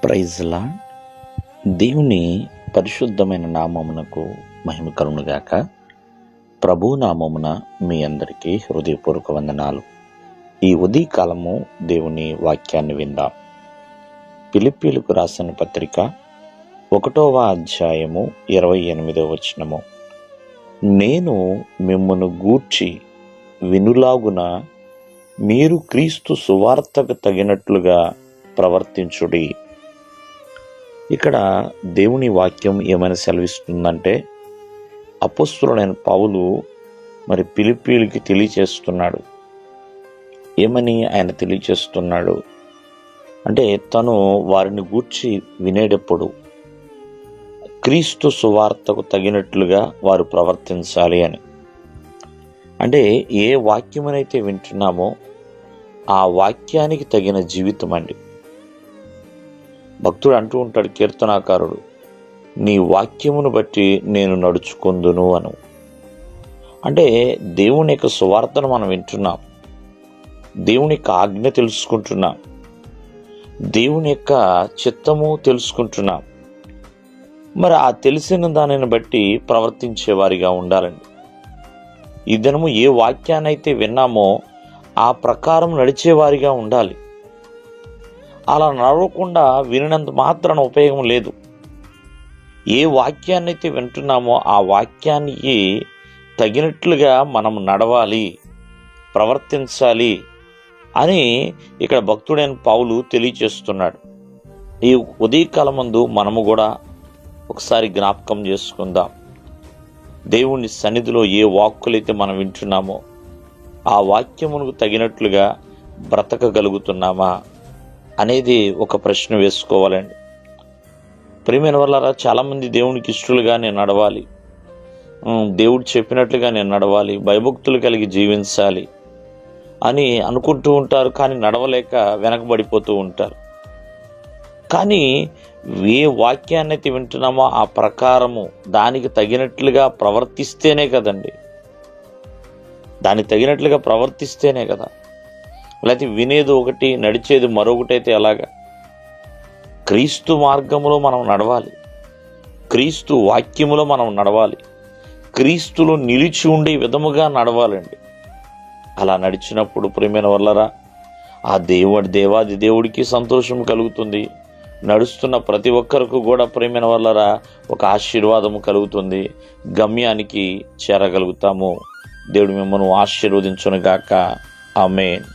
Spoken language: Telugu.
Praise lord. దేవుని పరిశుద్ధమైన నామమునకు మహిమ కలుగునుగాక. ప్రభు నామమున మీ అందరికీ హృదయపూర్వక వందనాలు. ఈ ఉదయకాలము దేవుని వాక్యాన్ని విందాం. ఫిలిప్పీయులకు రాసిన పత్రిక 1వ అధ్యాయము 28వ వచనము. నేను మిమ్మును గూర్చి వినులాగున మీరు క్రీస్తు సువార్తకు తగినట్లుగా ప్రవర్తించుడి. ఇక్కడ దేవుని వాక్యం ఏమైనా సెలవిస్తుందంటే, అపోస్తలుడైన పౌలు ఫిలిప్పీయులకి తెలియచేస్తున్నాడు. ఏమని ఆయన తెలియచేస్తున్నాడు అంటే, తను వారిని గూర్చి వినేటప్పుడు క్రీస్తు సువార్తకు తగినట్లుగా వారు ప్రవర్తించాలి అని. అంటే ఏ వాక్యమునైతే వింటున్నామో ఆ వాక్యానికి తగిన జీవితం అండి. భక్తుడు అంటూ ఉంటాడు, కీర్తనాకారుడు, నీ వాక్యమును బట్టి నేను నడుచుకొందును అను. అంటే దేవుని యొక్క సువార్తను మనం వింటున్నాం, దేవుని యొక్క ఆజ్ఞ తెలుసుకుంటున్నాం, దేవుని యొక్క చిత్తము తెలుసుకుంటున్నాం. మరి ఆ తెలిసిన దానిని బట్టి ప్రవర్తించేవారిగా ఉండాలండి. ఈ దినము ఏ వాక్యాన్నైతే విన్నామో ఆ ప్రకారం నడిచేవారిగా ఉండాలి. అలా నడవకుండా వినినంత మాత్రాన ఉపయోగం లేదు. ఏ వాక్యాన్ని అయితే వింటున్నామో ఆ వాక్యానికి తగినట్లుగా మనం నడవాలి, ప్రవర్తించాలి అని ఇక్కడ భక్తుడైన పౌలు తెలియచేస్తున్నాడు. ఈ ఉదయకాలం ముందు మనము కూడా ఒకసారి జ్ఞాపకం చేసుకుందాం. దేవుని సన్నిధిలో ఏ వాక్కులైతే మనం వింటున్నామో ఆ వాక్యమునకు తగినట్లుగా బ్రతకగలుగుతున్నామా అనేది ఒక ప్రశ్న వేసుకోవాలండి. ప్రియమైన వాళ్ళారా, చాలామంది దేవునికి ఇష్టలుగా నేను నడవాలి, దేవుడు చెప్పినట్లుగా నేను నడవాలి, భయభక్తులు కలిగి జీవించాలి అని అనుకుంటూ ఉంటారు. కానీ నడవలేక వెనకబడిపోతూ ఉంటారు. కానీ ఏ వాక్యాన్ని అయితే వింటున్నామో ఆ ప్రకారము దానికి తగినట్లుగా ప్రవర్తిస్తేనే కదండి, దానికి తగినట్లుగా ప్రవర్తిస్తేనే కదా. లేకపోతే వినేది ఒకటి, నడిచేది మరొకటి అయితే ఎలాగా? క్రీస్తు మార్గములో మనం నడవాలి, క్రీస్తు వాక్యములో మనం నడవాలి, క్రీస్తులో నిలిచి ఉండే విధముగా నడవాలండి. అలా నడిచినప్పుడు ప్రియమైన వాళ్ళరా, ఆ దేవాది దేవుడికి సంతోషం కలుగుతుంది. నడుస్తున్న ప్రతి ఒక్కరికి కూడా ప్రియమైన వాళ్ళరా ఒక ఆశీర్వాదము కలుగుతుంది. గమ్యానికి చేరగలుగుతాము. దేవుడు మిమ్మల్ని ఆశీర్వదించును గాక. ఆమేన్.